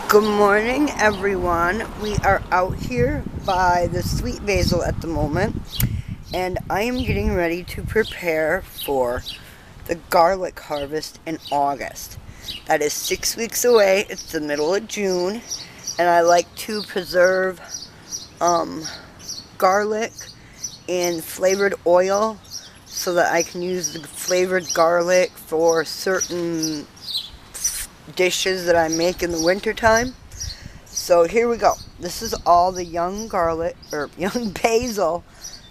Good morning, everyone. We are out here by the sweet basil at the moment, and I am getting ready to prepare for the garlic harvest in August. That is 6 weeks away. It's the middle of June, and I like to preserve garlic in flavored oil so that I can use the flavored garlic for certain dishes that I make in the wintertime. So here we go. This is all the young garlic, or young basil,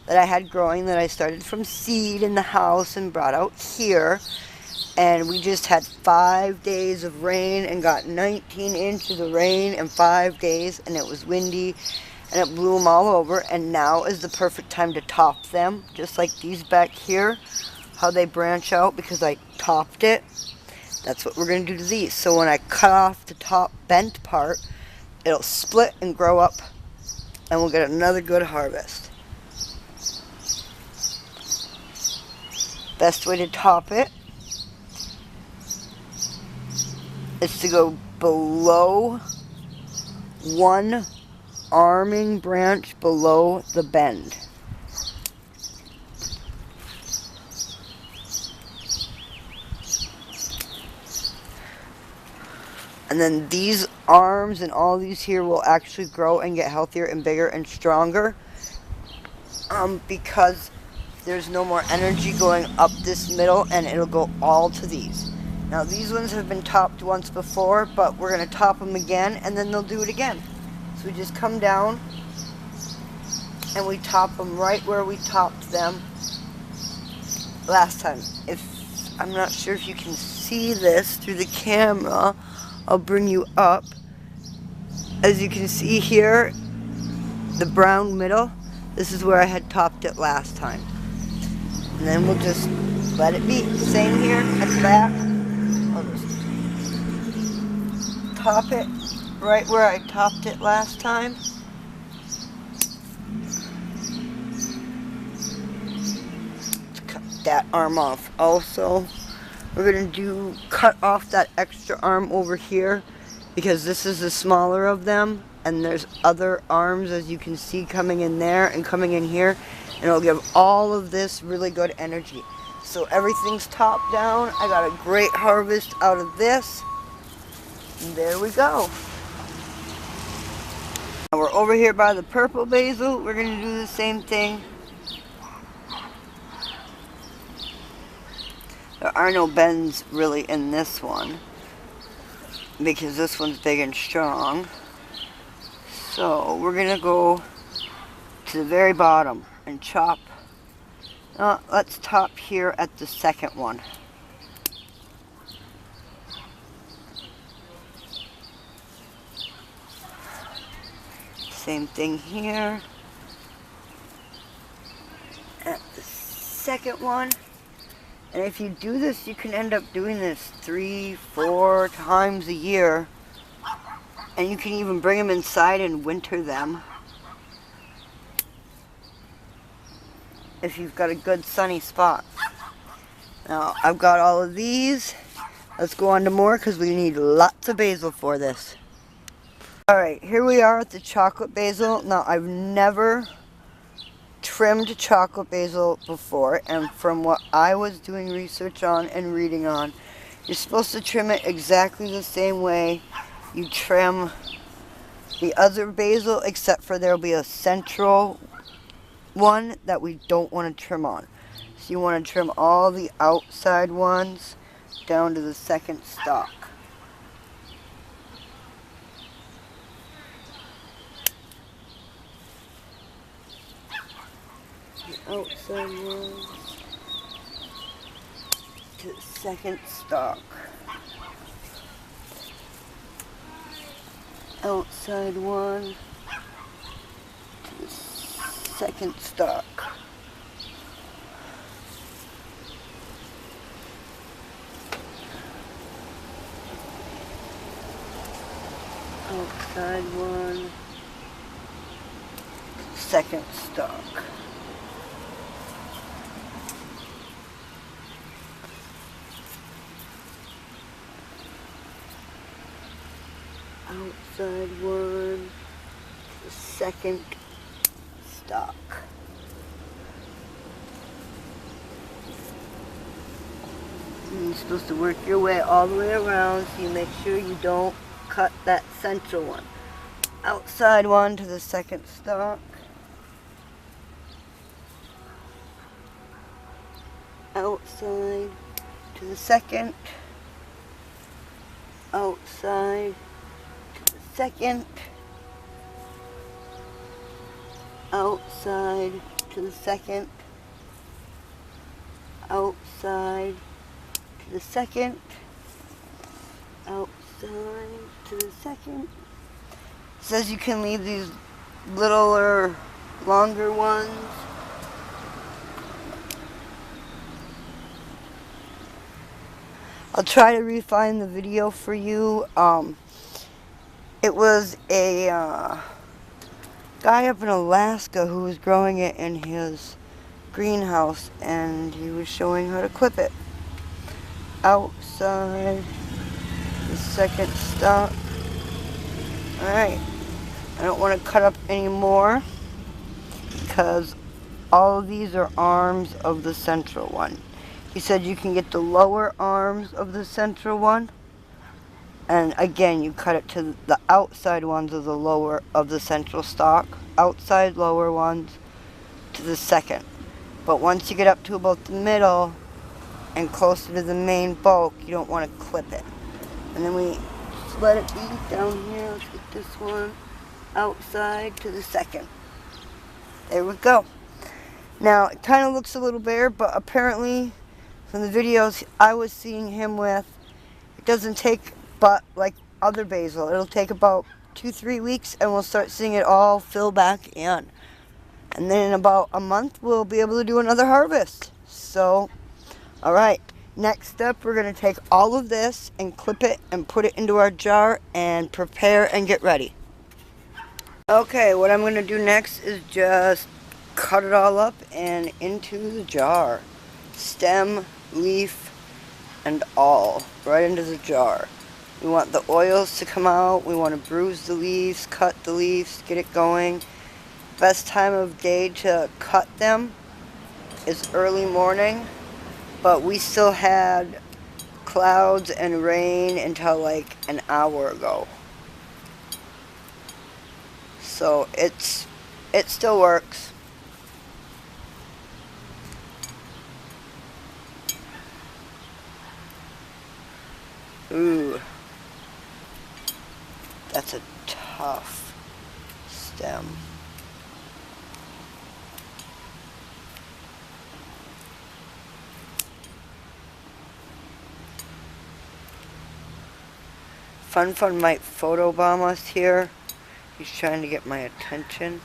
that I had growing that I started from seed in the house and brought out here. And we just had 5 days of rain and got 19 inches of rain in 5 days, and it was windy and it blew them all over. And now is the perfect time to top them, just like these back here, how they branch out because I topped it. That's what we're going to do to these. So when I cut off the top bent part, it'll split and grow up, and we'll get another good harvest. Best way to top it is to go below one arming branch below the bend. And then these arms and all these here will actually grow and get healthier and bigger and stronger because there's no more energy going up this middle, and it'll go all to these. Now these ones have been topped once before, but we're going to top them again, and then they'll do it again. So we just come down and we top them right where we topped them last time. I'm not sure if you can see this through the camera, I'll bring you up. As you can see here, the brown middle, this is where I had topped it last time. And then we'll just let it be. Same here at the back. I'll just top it right where I topped it last time. Let's cut that arm off also. We're going to cut off that extra arm over here because this is the smaller of them, and there's other arms, as you can see, coming in there and coming in here, and it'll give all of this really good energy. So everything's topped down. I got a great harvest out of this. And there we go. Now we're over here by the purple basil. We're going to do the same thing. There are no bends really in this one because this one's big and strong. So we're going to go to the very bottom and chop. Let's top here at the second one. Same thing here at the second one. And if you do this, you can end up doing this 3-4 times a year. And you can even bring them inside and winter them, if you've got a good sunny spot. Now, I've got all of these. Let's go on to more because we need lots of basil for this. Alright, here we are at the chocolate basil. Now, I've never trimmed chocolate basil before, and from what I was doing research on and reading on, you're supposed to trim it exactly the same way you trim the other basil, except for there'll be a central one that we don't want to trim on. So you want to trim all the outside ones down to the second stalk. Outside ones to the second stalk. Outside one to the second stalk. Outside one, second stalk. outside one, the second stalk. And you're supposed to work your way all the way around so you make sure you don't cut that central one. Outside one to the second stalk. Outside to the second. Outside to the second. Outside to the second. Outside to the second. Outside to the second. It says you can leave these littler, longer ones. I'll try to refine the video for you. It was a guy up in Alaska who was growing it in his greenhouse, and he was showing how to clip it. Outside the second stalk. Alright, I don't want to cut up any more because all of these are arms of the central one. He said you can get the lower arms of the central one, and again you cut it to the outside ones of the lower of the central stalk, outside lower ones to the second. But once you get up to about the middle and closer to the main bulk, you don't want to clip it. And then we just let it be down here. Let's get this one outside to the second. There we go. Now it kind of looks a little bare, but apparently from the videos I was seeing him with, it doesn't take but like other basil. It'll take about 2-3 weeks and we'll start seeing it all fill back in. And then in about a month we'll be able to do another harvest. So, alright, next step we're going to take all of this and clip it and put it into our jar and prepare and get ready. Okay, what I'm going to do next is just cut it all up and into the jar. Stem, leaf, and all right into the jar. We want the oils to come out. We want to bruise the leaves, cut the leaves, get it going. Best time of day to cut them is early morning, but we still had clouds and rain until like an hour ago. So it still works. Ooh, that's a tough stem. Fun might photobomb us here. He's trying to get my attention.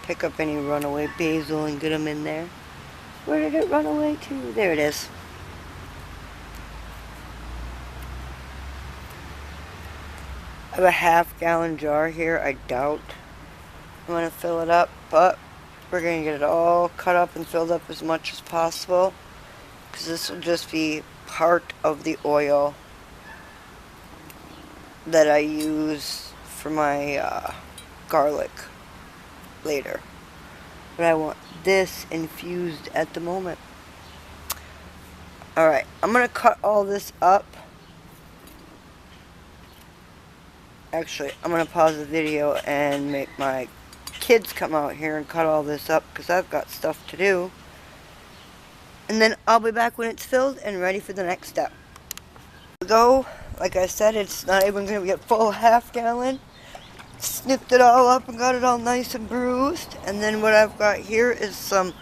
Pick up any runaway basil and get them in there. Where did it run away to? There it is. I have a half-gallon jar here. I doubt I'm going to fill it up, but we're going to get it all cut up and filled up as much as possible, because this will just be part of the oil that I use for my garlic later. But I want this infused at the moment. Alright, I'm going to cut all this up. Actually, I'm going to pause the video and make my kids come out here and cut all this up, because I've got stuff to do. And then I'll be back when it's filled and ready for the next step. Here we go. Like I said, it's not even going to get full half-gallon. Snipped it all up and got it all nice and bruised. And then what I've got here is some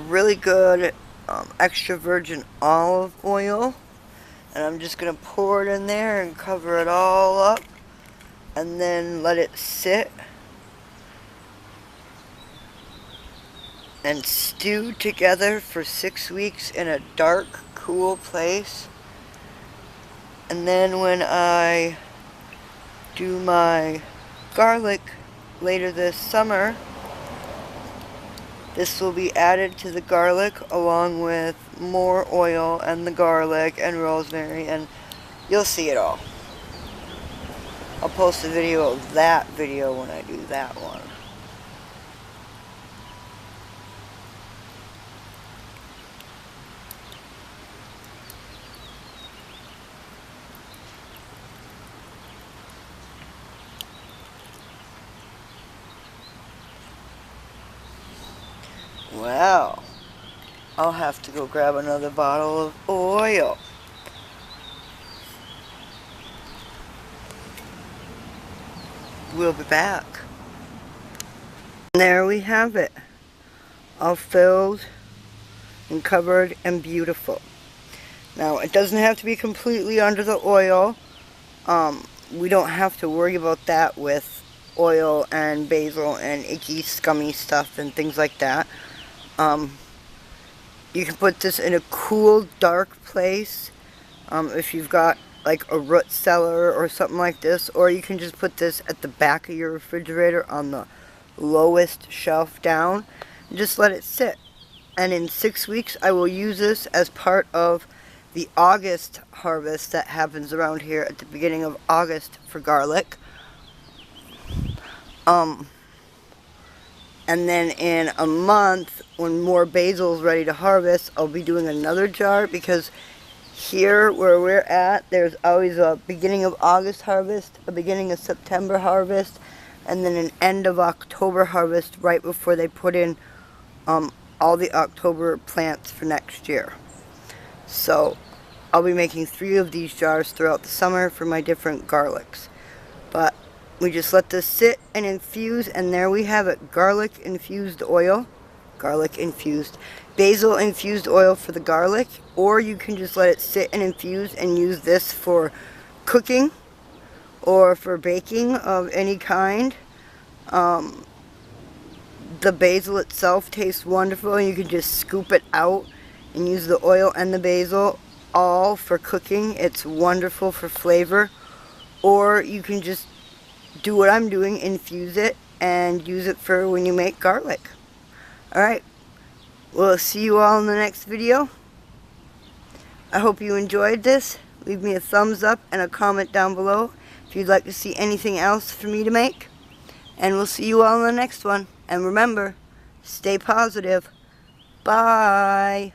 really good extra virgin olive oil. And I'm just going to pour it in there and cover it all up. And then let it sit. And stew together for 6 weeks in a dark, cool place. And then when I do my garlic later this summer, this will be added to the garlic along with more oil and the garlic and rosemary, and you'll see it all. I'll post a video of that video when I do that one. Well, I'll have to go grab another bottle of oil. We'll be back. And there we have it. All filled and covered and beautiful. Now, it doesn't have to be completely under the oil. We don't have to worry about that with oil and basil and icky, scummy stuff and things like that. You can put this in a cool, dark place if you've got like a root cellar or something like this, or you can just put this at the back of your refrigerator on the lowest shelf down and just let it sit. And in 6 weeks I will use this as part of the August harvest that happens around here at the beginning of August for garlic. And then in a month, when more basil is ready to harvest, I'll be doing another jar, because here where we're at, there's always a beginning of August harvest, a beginning of September harvest, and then an end of October harvest right before they put in all the October plants for next year. So I'll be making 3 of these jars throughout the summer for my different garlics. But we just let this sit and infuse, and there we have it. Garlic infused oil, garlic infused, basil infused oil for the garlic, or you can just let it sit and infuse and use this for cooking or for baking of any kind. The basil itself tastes wonderful, and you can just scoop it out and use the oil and the basil all for cooking. It's wonderful for flavor. Or you can just do what I'm doing, infuse it and use it for when you make garlic. Alright, we'll see you all in the next video. I hope you enjoyed this. Leave me a thumbs up and a comment down below if you'd like to see anything else for me to make. And we'll see you all in the next one. And remember, stay positive. Bye.